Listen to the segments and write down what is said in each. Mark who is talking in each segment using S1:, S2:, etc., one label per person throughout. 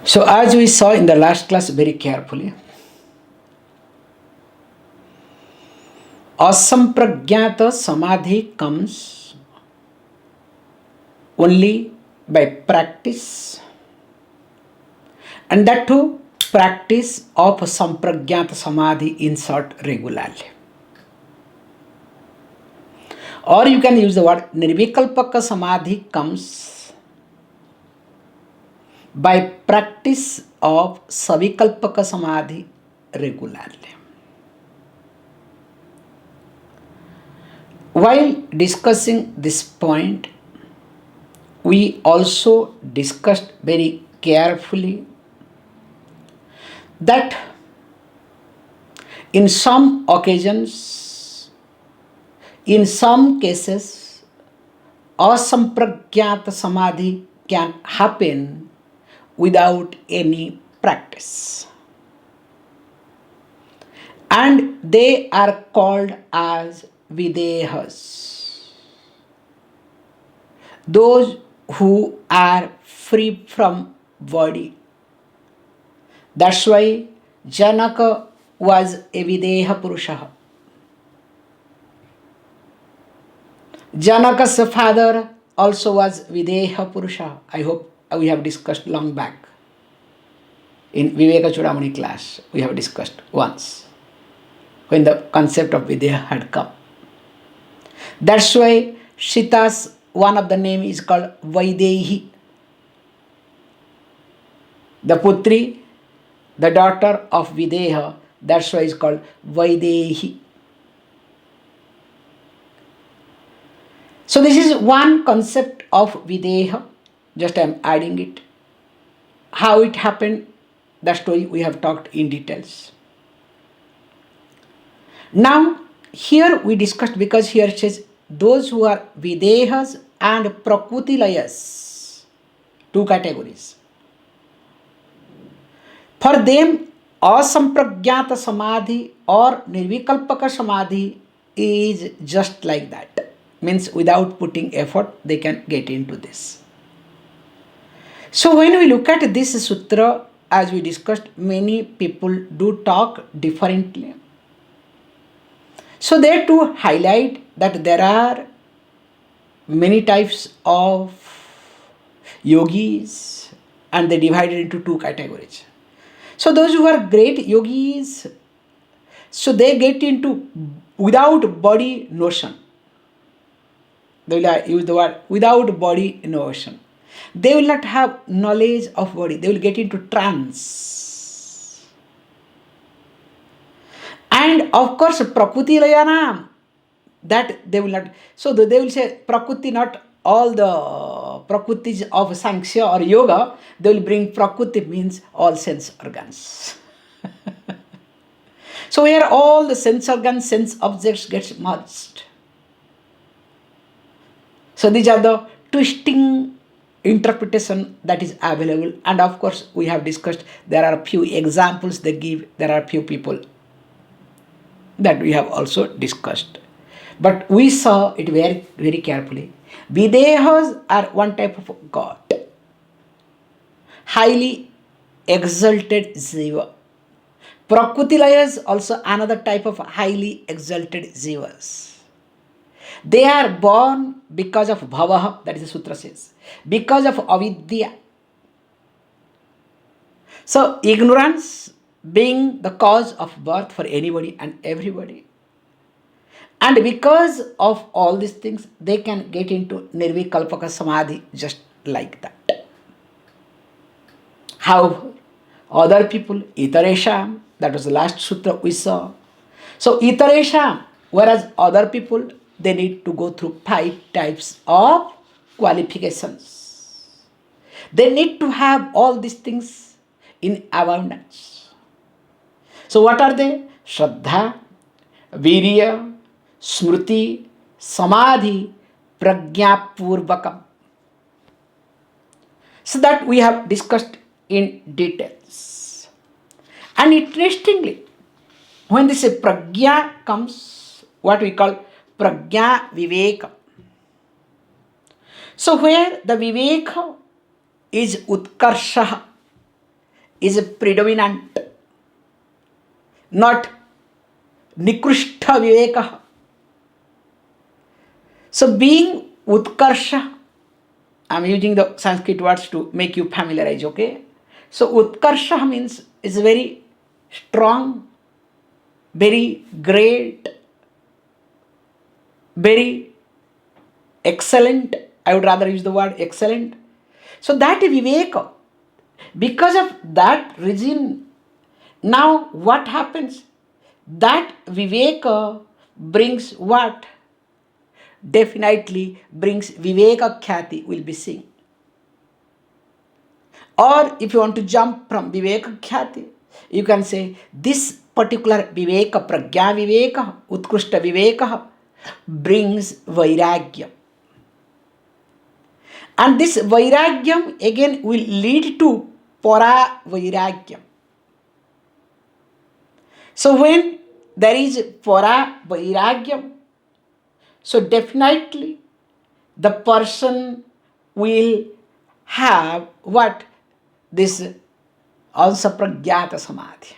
S1: So, as we saw in the last class very carefully, asampragyata samadhi comes only by practice, and that too practice of sampragyata samadhi in short regularly. Or you can use the word nirvikalpaka samadhi comes by practice of savikalpaka samadhi regularly. While discussing this point, we also discussed very carefully that in some occasions, in some cases, asampragyata samadhi can happen without any practice. And they are called as videhas. Those who are free from body. That's why Janaka was a videha purusha. Janaka's father also was videha purusha. I hope we have discussed long back. In Viveka Chudamani class, we have discussed once when the concept of videha had come. That's why Sita's one of the name is called Vaidehi. The Putri, the daughter of Videha, that's why it's called Vaidehi. So this is one concept of Videha, just I am adding it. How it happened, that story we have talked in details. Now, here we discussed, because here it says those who are Videhas and Prakrutilayas, two categories. For them, asampragyata samadhi or nirvikalpaka samadhi is just like that. Means without putting effort, they can get into this. So when we look at this sutra, as we discussed, many people do talk differently. So there to highlight that there are many types of yogis and they divided into two categories. So those who are great yogis, so they get into without body notion. They will use the word without body notion. They will not have knowledge of body. They will get into trance. And of course, Prakriti Layana, that they will not. So they will say Prakriti, not all the Prakritis of Sankhya or Yoga. They will bring Prakriti means all sense organs. So here all the sense organs, sense objects gets merged. So these are the twisting interpretation that is available. And of course, we have discussed, there are a few examples they give, there are a few people that we have also discussed. But we saw it very, very carefully. Videhas are one type of God, highly exalted Jiva. Prakrutilayas also another type of highly exalted Jivas. They are born because of bhavaha, that is the sutra says, because of avidya. So ignorance being the cause of birth for anybody and everybody. And because of all these things, they can get into nirvikalpaka samadhi just like that. However, other people, iteresham, that was the last sutra we saw. So iteresham, whereas other people, they need to go through 5 types of qualifications. They need to have all these things in abundance. So what are they? Shraddha, Virya, Smriti, Samadhi, Prajna Purvakam. So that we have discussed in details. And interestingly, when this prajna comes, what we call prajna viveka. So where the viveka is utkarsha, is predominant, not Nikrushta Viveka. So being Utkarsha, I'm using the Sanskrit words to make you familiarize, okay? So Utkarsha means is very strong, very great, very excellent. I would rather use the word excellent. So that Viveka, because of that reason, now what happens? That Viveka brings what? Definitely brings Viveka Khyati will be seen. Or if you want to jump from Viveka Khyati, you can say this particular Viveka, Pragya Viveka, Utkrishta Viveka brings Vairagyam. And this Vairagyam again will lead to Para Vairagyam. So when there is Para Vairagyam, so definitely the person will have what? This also Pragyata Samadhi.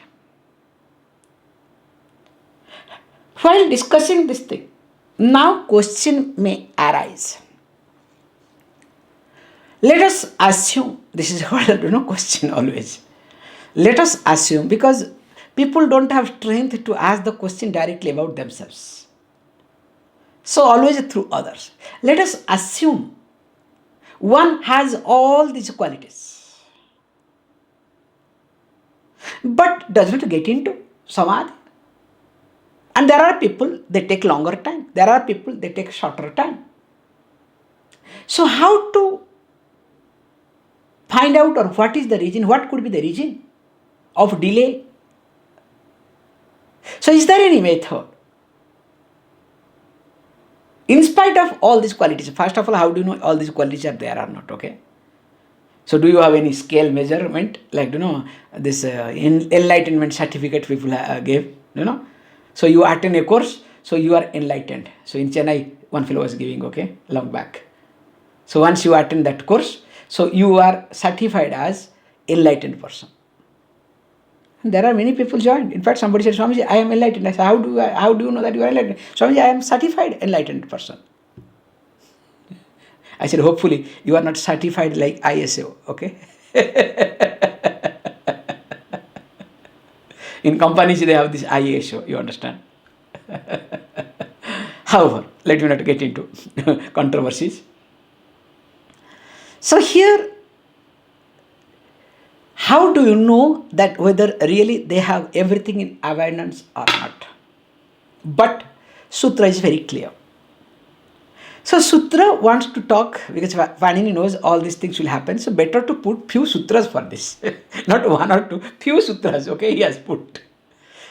S1: While discussing this thing, now question may arise. Let us assume, this is what question always. Let us assume, because people don't have strength to ask the question directly about themselves. So always through others. Let us assume one has all these qualities, but does not get into Samadhi. And there are people, they take longer time. There are people, they take shorter time. So how to find out, or what is the reason? What could be the reason of delay? So is there any method? In spite of all these qualities, first of all, how do you know all these qualities are there or not? Okay. So do you have any scale measurement, like this enlightenment certificate people gave? So you attend a course, so you are enlightened. So in Chennai, one fellow was giving, okay, long back. So once you attend that course, so you are certified as enlightened person. And there are many people joined. In fact, somebody said, Swamiji, I am enlightened. I said, how do you know that you are enlightened? Swamiji, I am certified enlightened person. I said, hopefully you are not certified like ISO, okay? In companies, they have this ISO, you understand? However, let me not get into controversies. So here, how do you know that whether really they have everything in abundance or not? But Sutra is very clear. So Sutra wants to talk, because Panini knows all these things will happen, so better to put few sutras for this. Not one or two, few sutras, okay, he has put.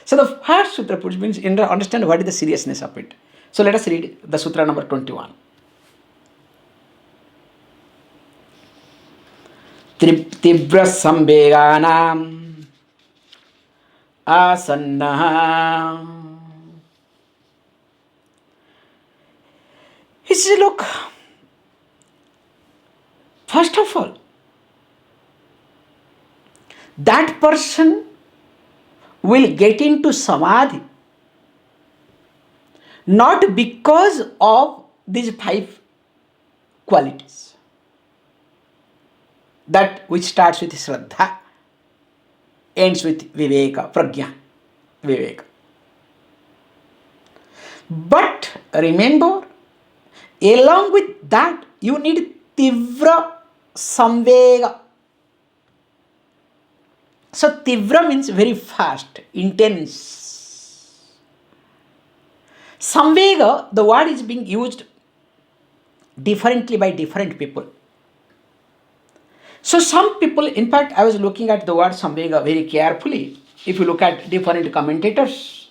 S1: So the first sutra puts means understand what is the seriousness of it. So let us read the sutra number 21. Tibra samveganam asannaha. He says, look, first of all, that person will get into Samadhi not because of these 5 qualities. That which starts with Shraddha, ends with Viveka, Pragya, Viveka. But remember, along with that, you need Tivra Samvega. So Tivra means very fast, intense. Samvega, the word is being used differently by different people. So some people, in fact, I was looking at the word Samvega very carefully. If you look at different commentators,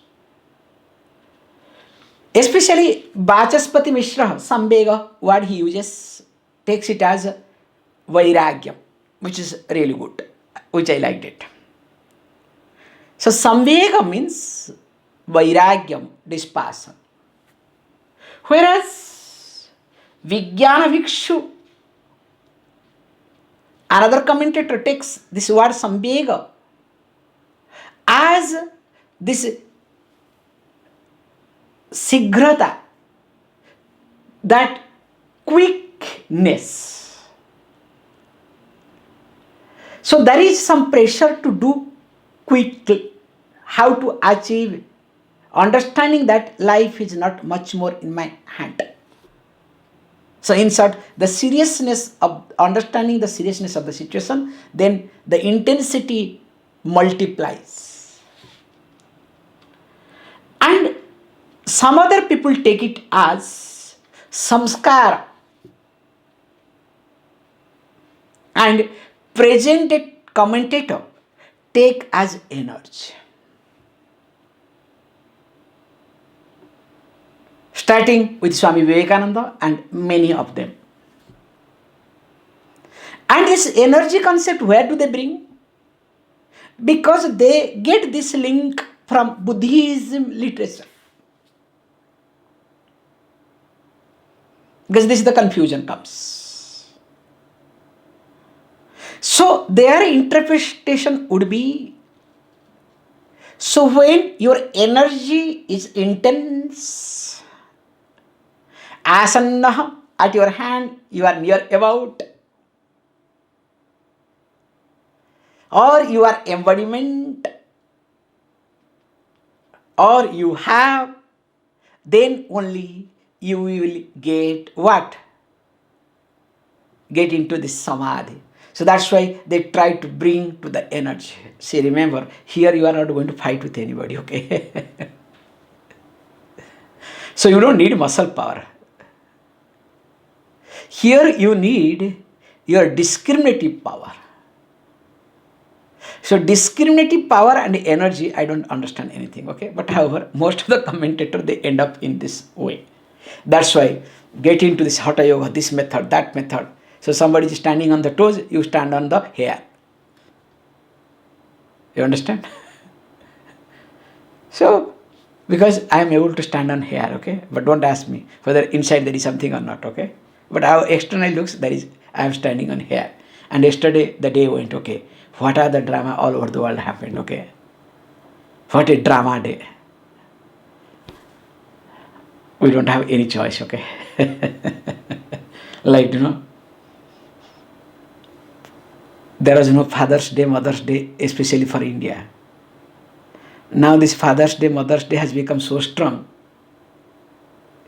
S1: especially Vachaspati Mishra, Samvega, word he uses, takes it as Vairagyam, which is really good, which I liked it. So Samvega means Vairagyam, dispassion. Whereas Vijnana Vikshu Another commentator takes this word sambega as this sigrata, that quickness. So there is some pressure to do quickly, how to achieve, understanding that life is not much more in my hand. So in short, the seriousness of understanding the seriousness of the situation, then the intensity multiplies. And some other people take it as samskara and present commentator take as energy. Starting with Swami Vivekananda and many of them. And this energy concept, where do they bring? Because they get this link from Buddhism literature. Because this is the confusion comes. So their interpretation would be, so when your energy is intense, asanna at your hand, you are near about, or your embodiment, or you have, then only you will get what? Get into this samadhi. So that's why they try to bring to the energy. See, remember, here you are not going to fight with anybody, okay? So you don't need muscle power. Here you need your discriminative power. So discriminative power and energy, I don't understand anything, okay? But however, most of the commentators, they end up in this way. That's why get into this hatha yoga, this method, that method. So somebody is standing on the toes, you stand on the hair. You understand? So, because I am able to stand on hair, okay? But don't ask me whether inside there is something or not, okay? But how external looks, there is, I am standing on hair. And yesterday the day went, okay? What are the drama all over the world happened, okay? What a drama day. We don't have any choice, okay? Like, there was no Father's Day, Mother's Day, especially for India. Now this Father's Day, Mother's Day has become so strong.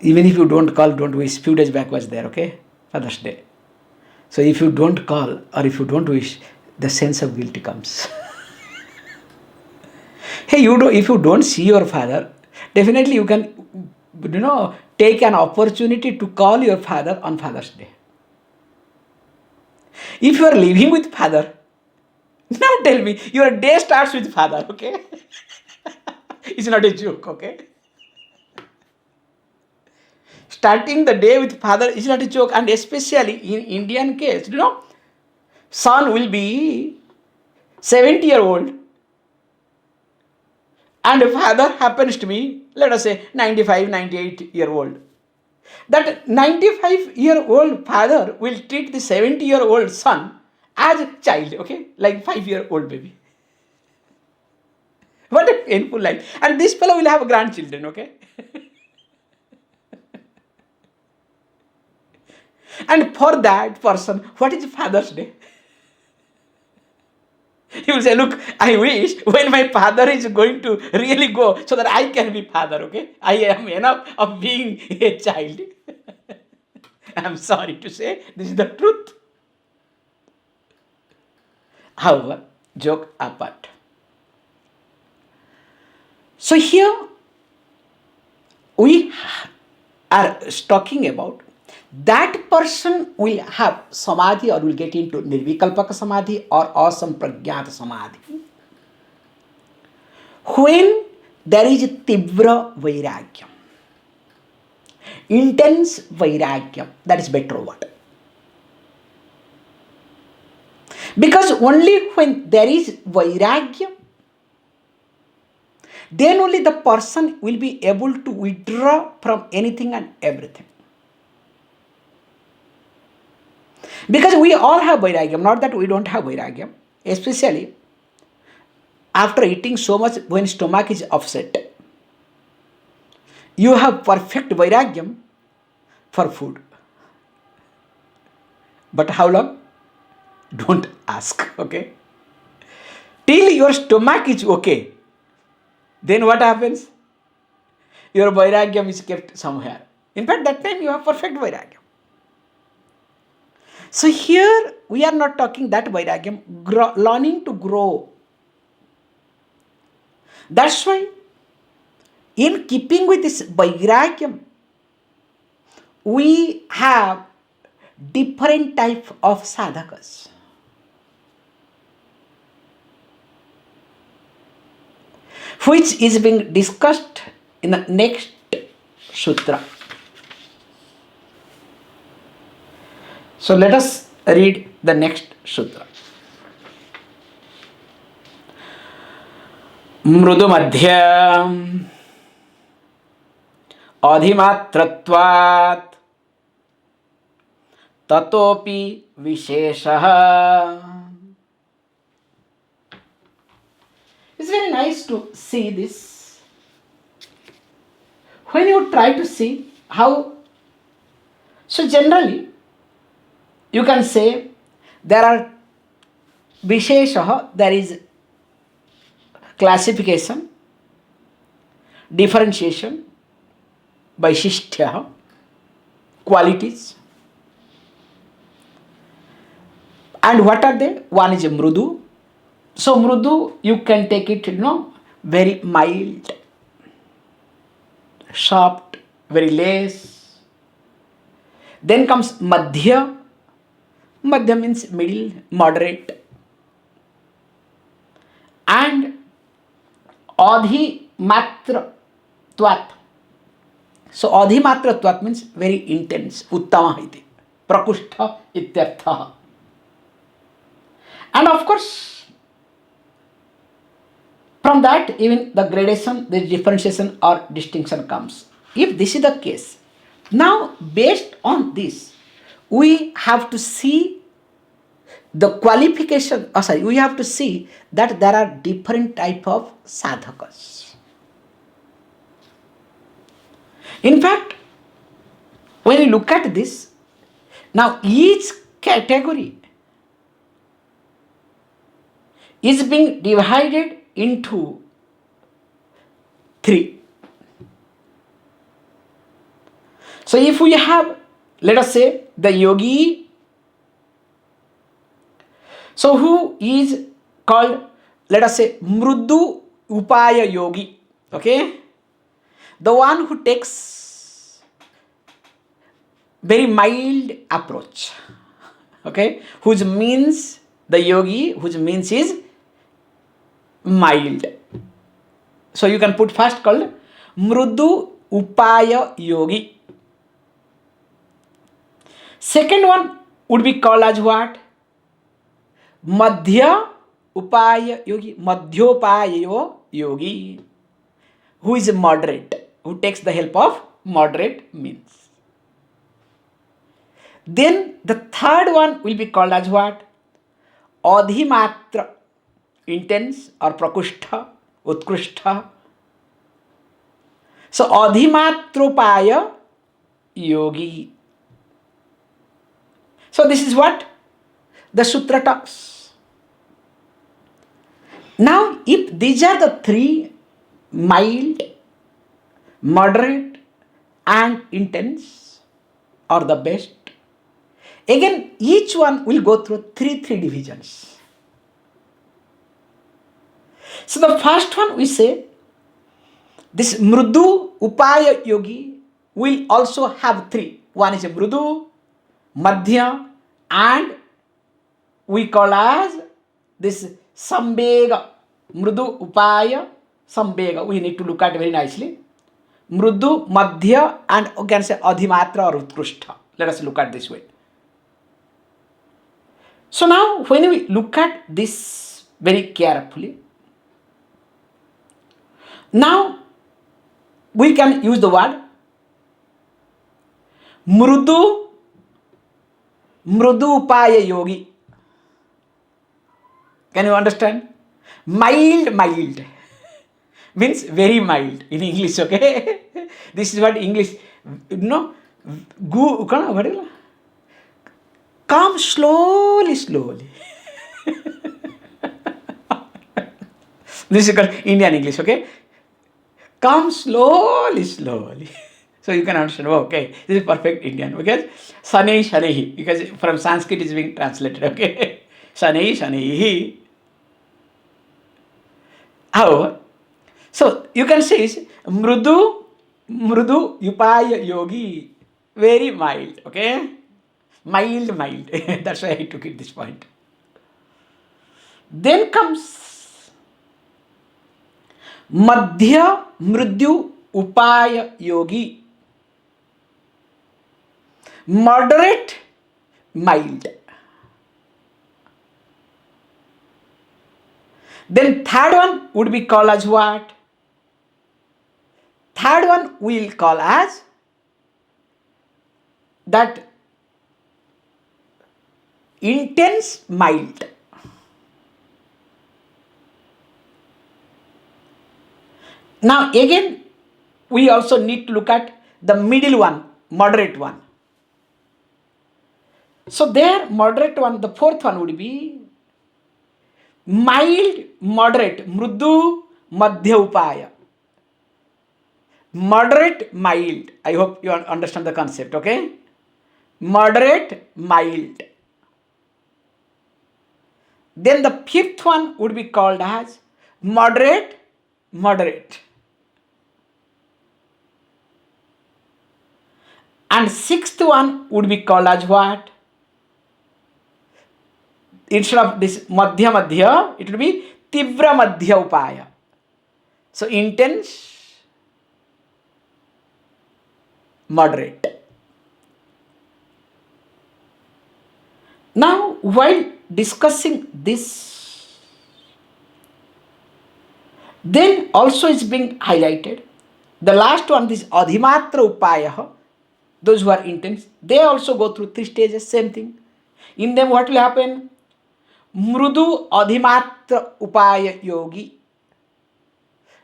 S1: Even if you don't call, don't wish. Few days back was there, okay? Father's Day. So if you don't call or if you don't wish, the sense of guilt comes. Hey, if you don't see your father, definitely you can, take an opportunity to call your father on Father's Day. If you are living with father, now tell me, your day starts with father, okay? It's not a joke, okay? Starting the day with father is not a joke, and especially in Indian case, son will be 70-year-old and father happens to be, let us say, 95, 98-year-old. That 95-year-old father will treat the 70-year-old son as a child, okay? Like 5-year-old baby. What a painful life. And this fellow will have grandchildren, okay? And for that person, what is Father's Day? He will say, look, I wish when my father is going to really go so that I can be father, okay? I am enough of being a child. I am sorry to say, this is the truth. However, joke apart. So here, we are talking about that person will have samadhi or will get into nirvikalpaka samadhi or asampragyata samadhi when there is tibra vairagyam, intense vairagyam, that is better word. Because only when there is vairagyam, then only the person will be able to withdraw from anything and everything. Because we all have vairagyam, not that we don't have vairagyam. Especially after eating so much, when stomach is upset, you have perfect vairagyam for food. But how long? Don't ask, okay? Till your stomach is okay, then what happens? Your vairagyam is kept somewhere. In fact, that time you have perfect vairagyam. So here we are not talking that vairagyam, learning to grow. That's why, in keeping with this vairagyam, we have different type of sadhakas. Which is being discussed in the next sutra. So let us read the next sutra. Mrudu madhyam adhimatratvat tatopi visheshaha. It's very nice to see this. When you try to see how, so generally you can say there are visheshaha, there is classification, differentiation, vaishishtya, qualities. And what are they? One is mrudu. So mrudu, you can take it, very mild, soft, very less. Then comes madhya. Madhya means middle, moderate. And adhimatra tvat. So adhimatra tvat means very intense, uttama iti, prakushtha ityartha. And of course, from that, even the gradation, the differentiation or distinction comes. If this is the case, now based on this, we have to see the qualification, we have to see that there are different type of sadhakas. In fact, when you look at this, now each category is being divided into three. So if we have, let us say, the yogi, so who is called, let us say, mrudu upaya yogi, okay? The one who takes very mild approach, okay? Whose means, the yogi, whose means is mild. So you can put first called mrudu upaya yogi. Second one would be called as what? Madhya upaya yogi, madhyopaya yogi, who is moderate, who takes the help of moderate means. Then the third one will be called as what? Adhimatra, intense or prakushtha, utkrushtha. So adhimatropaya yogi. So this is what the sutra talks. Now if these are the three, mild, moderate and intense, are the best, again each one will go through three divisions. So the first one we say, this mrudu upaya yogi will also have three. One is a mrudu, madhya, and we call as this sambega. Mrudu upaya sambega. We need to look at very nicely. Mrudu, madhya, and you can say adhimatra or utkrushtha. Let us look at this way. So now when we look at this very carefully, now we can use the word mrudu Mrudu Upaya Yogi. Can you understand? Mild, mild means very mild in English, okay? This is what English, what is it? Come slowly, slowly. This is called Indian English, okay? Come slowly, slowly. So you can understand, okay, this is perfect Indian, because Sanei Shanehi, because from Sanskrit is being translated, okay? Sanei Shanehi. However, so you can say is Mrudu, Mrudu Upaya Yogi, very mild, okay? Mild, mild. That's why I took it this point. Then comes Madhya Mridyu Upaya Yogi, moderate, mild. Then third one would be called as what? Third one we will call as that intense, mild. Now again, we also need to look at the middle one, moderate one. So there, moderate one, the fourth one would be mild, moderate, mrudu, madhya upaya. Moderate, mild. I hope you understand the concept, okay? Moderate, mild. Then the fifth one would be called as moderate, moderate. And sixth one would be called as what? Instead of this madhya madhya, it would be tivra madhya upaya. So intense, moderate. Now, while discussing this, then also is being highlighted. The last one is adhimatra upaya. Those who are intense, they also go through 3 stages, same thing. In them, what will happen? Mrudu adhimatra upaya yogi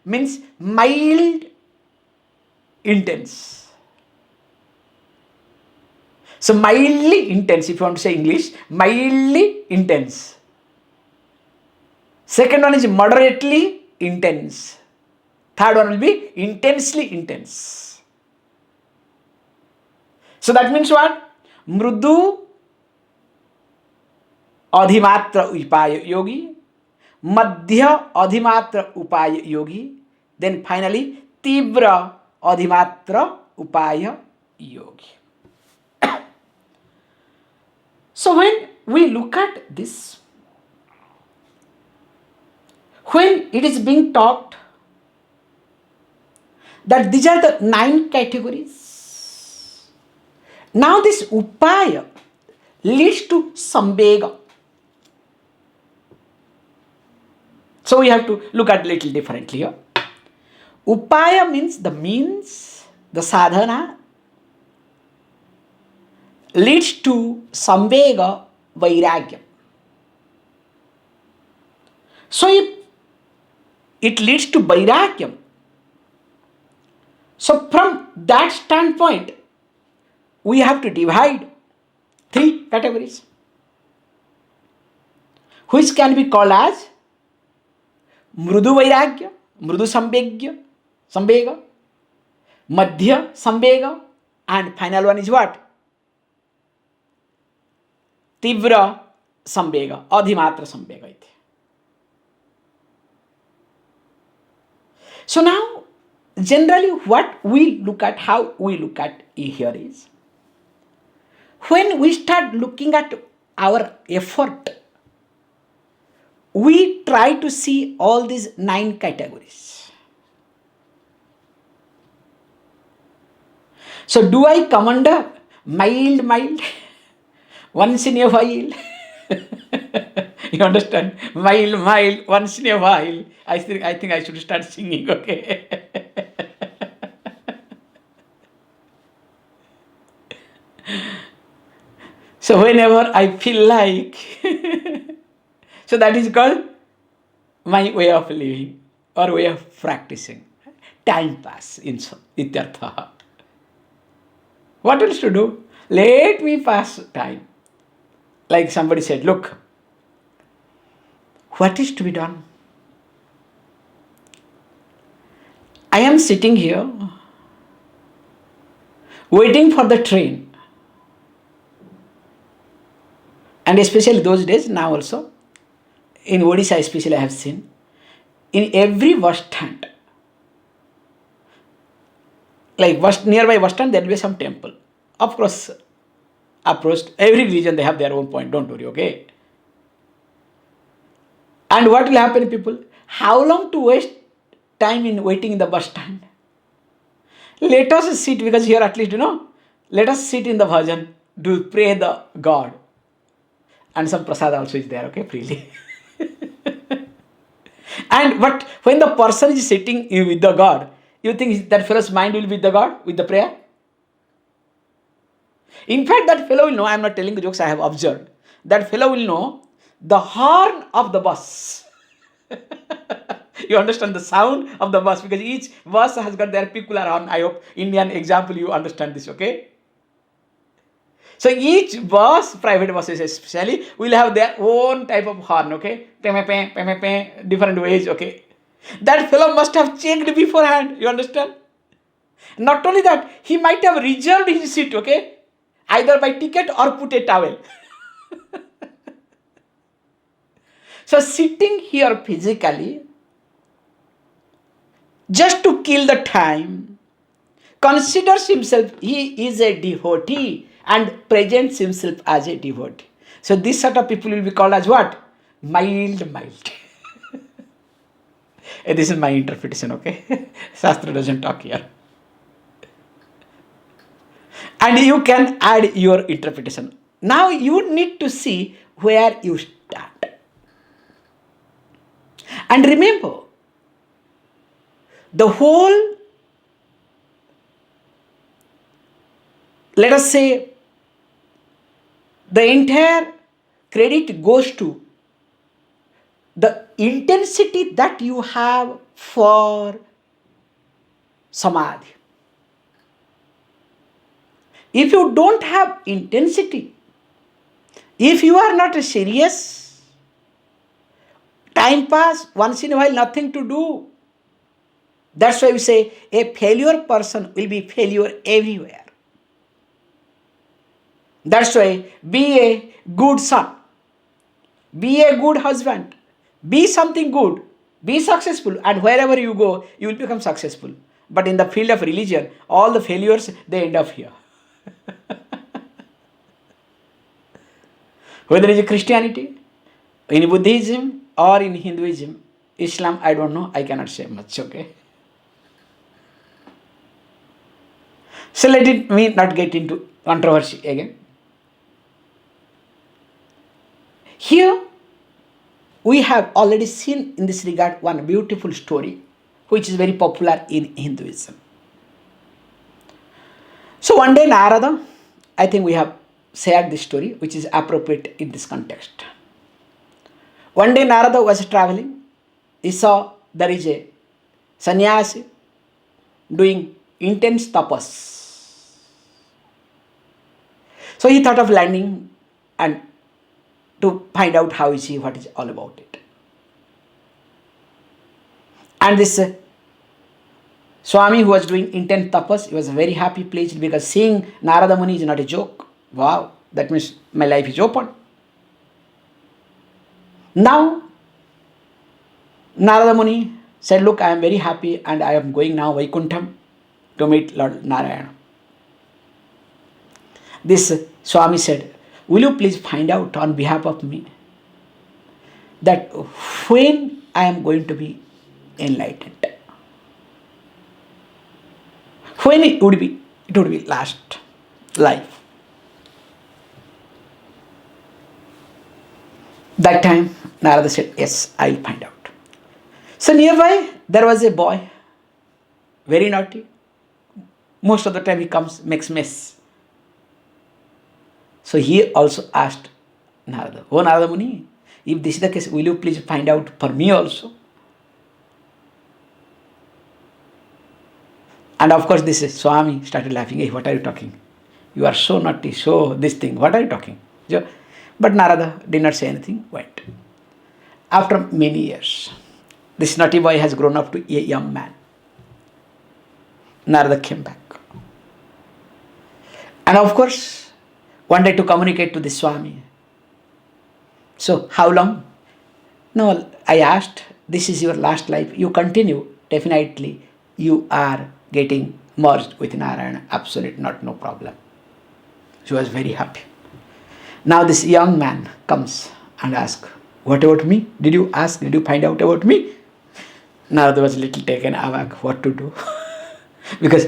S1: means mild, intense. So mildly intense, if you want to say English, mildly intense. Second one is moderately intense. Third one will be intensely intense. So that means what? Mrudu adhimatra upaya yogi, madhya adhimatra upaya yogi, then finally tivra adhimatra upaya yogi. So when we look at this, when it is being taught that these are the 9 categories, now this upaya leads to sambega. So we have to look at little differently here. Upaya means the means, the sadhana leads to sambega, vairagya. So if it leads to vairagyam, so from that standpoint, we have to divide 3 categories, which can be called as mrudu vairagya, mrudu sambega, madhya sambega, and final one is what? Tivra sambega, adhimatra sambega. So now, generally what we look at, how we look at here is, when we start looking at our effort, we try to see all these 9 categories. So do I come under mild, once in a while? You understand? Mild, once in a while. I think I should start singing, okay? So whenever I feel like, so that is called my way of living or way of practicing. Time pass in ityartha. What else to do? Let me pass time. Like somebody said, look, what is to be done? I am sitting here waiting for the train. And especially those days, now also, in Odisha especially I have seen, in every bus stand, like nearby bus stand, there will be some temple. Of course, approached, every religion they have their own point, don't worry, okay? And what will happen, people? How long to waste time in waiting in the bus stand? Let us sit, because here at least, let us sit in the bhajan, do pray the God. And some prasad also is there, okay, freely. And but when the person is sitting with the God, you think that fellow's mind will be with the God, with the prayer? In fact, that fellow will know, I am not telling the jokes, I have observed. That fellow will know the horn of the bus. You understand the sound of the bus, because each bus has got their peculiar horn. I hope Indian example you understand this, okay? So each bus, private buses especially, will have their own type of horn, okay? Different ways, okay? That fellow must have checked beforehand, you understand? Not only that, he might have reserved his seat, okay? Either by ticket or put a towel. So sitting here physically, just to kill the time, considers himself, he is a devotee and presents himself as a devotee. So this sort of people will be called as what? Mild. This is my interpretation, okay? Shastra doesn't talk here. And you can add your interpretation. Now you need to see where you start. And remember, the whole, let us say, the entire credit goes to the intensity that you have for samadhi. If you don't have intensity, if you are not serious, time pass, once in a while nothing to do. That's why we say a failure person will be failure everywhere. That's why be a good son, be a good husband, be something good, be successful, and wherever you go, you will become successful. But in the field of religion, all the failures, they end up here. Whether it is Christianity, in Buddhism, or in Hinduism, Islam, I don't know, I cannot say much, okay? So let me not get into controversy again. Here, we have already seen in this regard one beautiful story, which is very popular in Hinduism. So one day Narada, I think we have shared this story, which is appropriate in this context. One day Narada was traveling. He saw there is a sannyasi doing intense tapas. So he thought of landing and to find out how is he, what is all about it. And this Swami who was doing intense tapas, he was very happy, pleased, because seeing Narada Muni is not a joke. Wow, that means my life is open. Now, Narada Muni said, look, I am very happy and I am going now Vaikuntham to meet Lord Narayana. This Swami said, will you please find out on behalf of me that when I am going to be enlightened? When it would be last life. That time Narada said, yes, I will find out. So nearby there was a boy, very naughty. Most of the time he comes, makes mess. So he also asked Narada, "Oh Narada Muni, if this is the case, will you please find out for me also?" And of course, this Swami started laughing. "Hey, what are you talking? You are so naughty, so this thing. What are you talking?" But Narada did not say anything, went. After many years, this naughty boy has grown up to a young man. Narada came back. And of course, wanted to communicate to the Swami. "So, how long?" "No, I asked, this is your last life. You continue. Definitely, you are getting merged with Narayana. Absolute, not no problem." She was very happy. Now this young man comes and asks, "What about me? Did you ask? Did you find out about me?" Narada was a little taken aback what to do. Because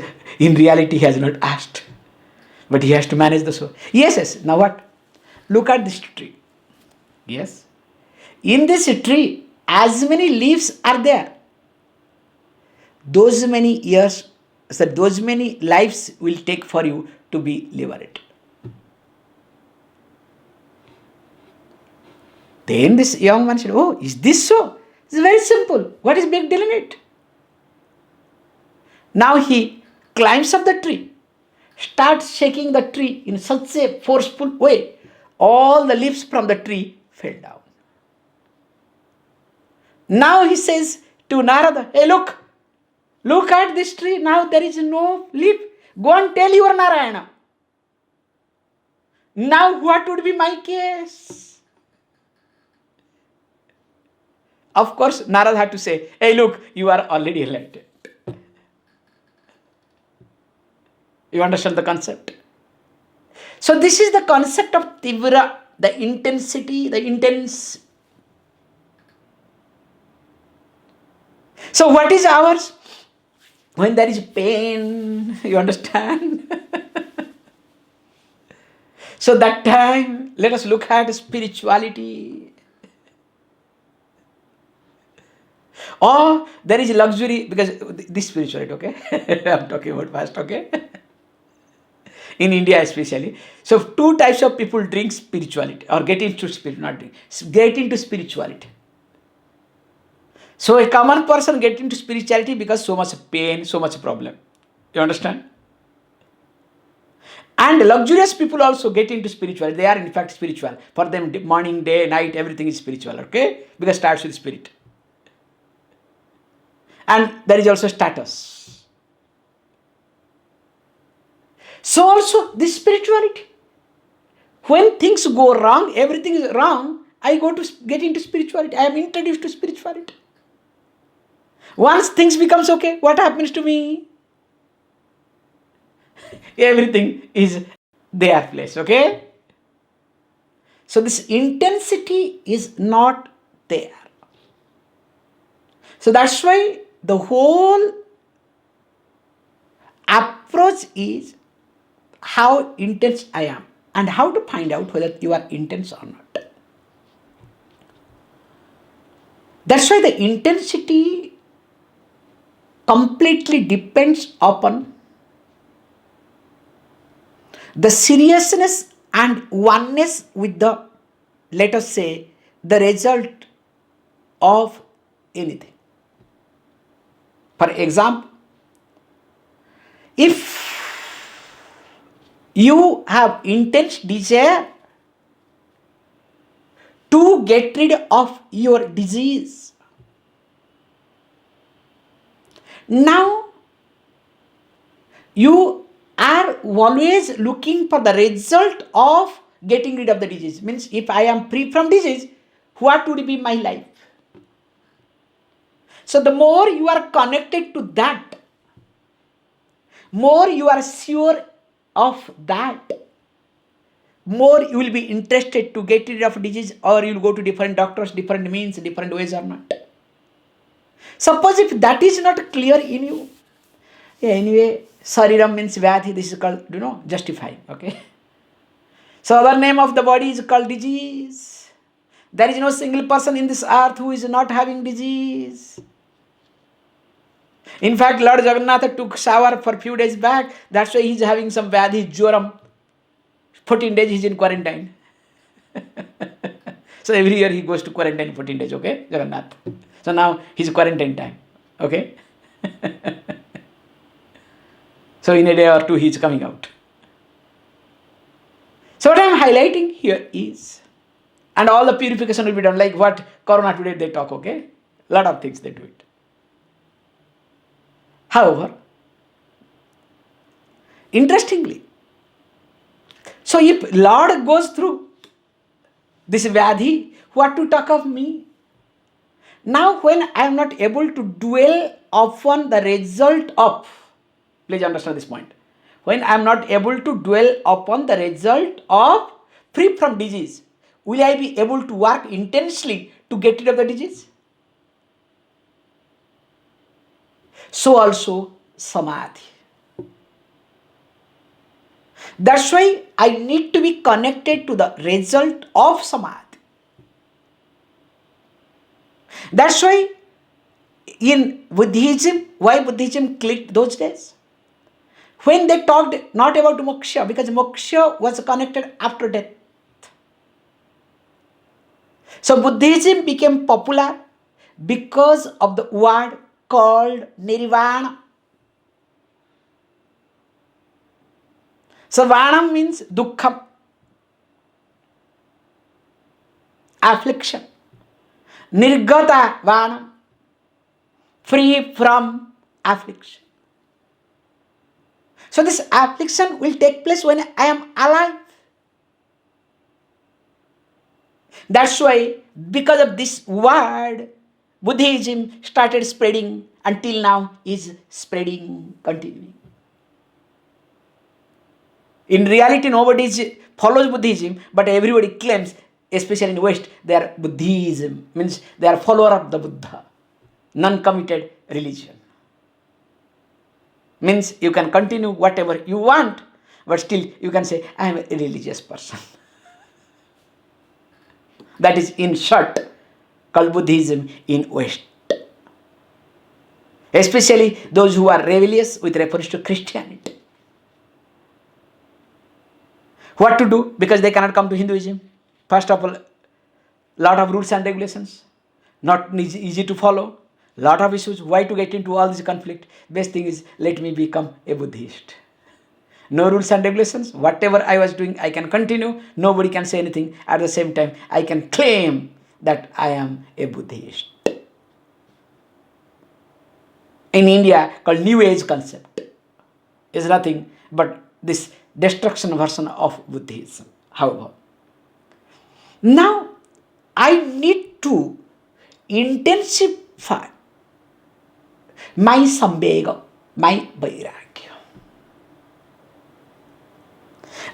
S1: in reality he has not asked. But he has to manage the soul. Yes. Now what? Look at this tree. Yes. In this tree, as many leaves are there, those many years, so those many lives will take for you to be liberated. Then this young man said, "Oh, is this so? It's very simple. What is big deal in it?" Now he climbs up the tree, starts shaking the tree in such a forceful way, all the leaves from the tree fell down. Now he says to Narada, "Hey, look at this tree. Now there is no leaf. Go and tell your Narayana. Now what would be my case?" Of course, Narada had to say, "Hey, look, you are already elected." You understand the concept? So this is the concept of Tivra, the intensity, the intense. So what is ours? When there is pain, you understand? So that time, let us look at spirituality. Or there is luxury, because this spirituality, okay? I'm talking about past, okay? In India especially. So two types of people drink spirituality or get into spirituality. So a common person get into spirituality because so much pain, so much problem. You understand? And luxurious people also get into spirituality. They are in fact spiritual. For them, morning, day, night, everything is spiritual, okay? Because it starts with spirit. And there is also status. So also this spirituality. When things go wrong, everything is wrong, I go to get into spirituality. I am introduced to spirituality. Once things becomes okay, what happens to me? Everything is their place, okay? So this intensity is not there. So that's why the whole approach is how intense I am and how to find out whether you are intense or not. That's why the intensity completely depends upon the seriousness and oneness with the, let us say, the result of anything. For example, if you have intense desire to get rid of your disease, now you are always looking for the result of getting rid of the disease. Means if I am free from disease, what would be my life? So the more you are connected to that, more you are sure of that, more you will be interested to get rid of disease, or you will go to different doctors, different means, different ways or not. Suppose if that is not clear in you, anyway, Sariram means Vyadhi, this is called, justifying, okay? So other name of the body is called disease. There is no single person in this earth who is not having disease. In fact, Lord Jagannath took shower for few days back. That's why he is having some Vyadhi, Jwaram, 14 days he's in quarantine. So every year he goes to quarantine 14 days, okay, Jagannath. So now his quarantine time, okay. So in a day or two he is coming out. So what I am highlighting here is, and all the purification will be done, like what Corona today they talk, okay, lot of things they do it. However, interestingly, so if Lord goes through this Vyadhi, what to talk of me? Now when I am not able to dwell upon the result of, please understand this point, when I am not able to dwell upon the result of free from disease, will I be able to work intensely to get rid of the disease? So also Samadhi. That's why I need to be connected to the result of Samadhi. That's why in Buddhism, why Buddhism clicked those days? When they talked not about moksha, because moksha was connected after death. So Buddhism became popular because of the word called nirvana. So vana means dukkham, affliction. Nirgata vana, free from affliction. So this affliction will take place when I am alive. That's why, because of this word, Buddhism started spreading, until now is spreading, continuing. In reality, nobody follows Buddhism, but everybody claims, especially in West, they are Buddhism, means they are follower of the Buddha, non-committed religion. Means you can continue whatever you want, but still you can say, I am a religious person. That is in short called Buddhism in West. Especially those who are rebellious with reference to Christianity. What to do? Because they cannot come to Hinduism. First of all, lot of rules and regulations, not easy to follow, lot of issues. Why to get into all this conflict? Best thing is, let me become a Buddhist. No rules and regulations. Whatever I was doing, I can continue. Nobody can say anything. At the same time, I can claim that I am a Buddhist. In India, called New Age concept, is nothing but this destruction version of Buddhism. However, now I need to intensify my sambhega, my vairagya,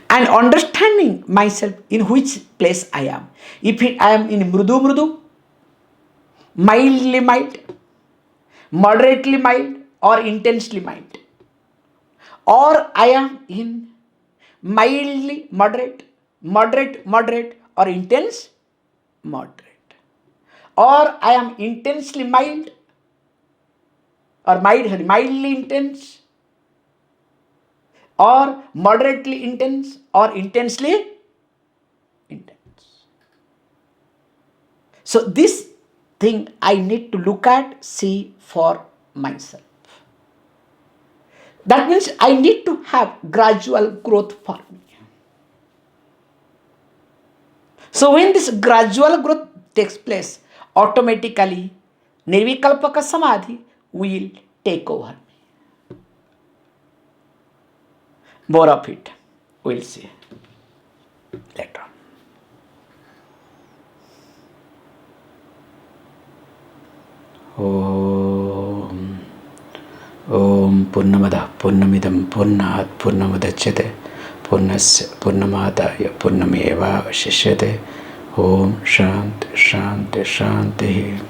S1: and understanding myself in which place I am. If I am in mrudu, mildly mild, moderately mild, or intensely mild, or I am in mildly moderate, moderate, or intense moderate, or I am intensely mild, or mildly intense, or moderately intense, or intensely intense. So this thing I need to look at, see for myself. That means I need to have gradual growth for me. So when this gradual growth takes place, automatically Nirvikalpaka Samadhi will take over me. More of it we'll see later on. Om Purnamada Purnamidam Purnat Purnamudachyate Purnasya Purnamadaya Purnameva Vashishyate. Om Shanti Shanti Shanti.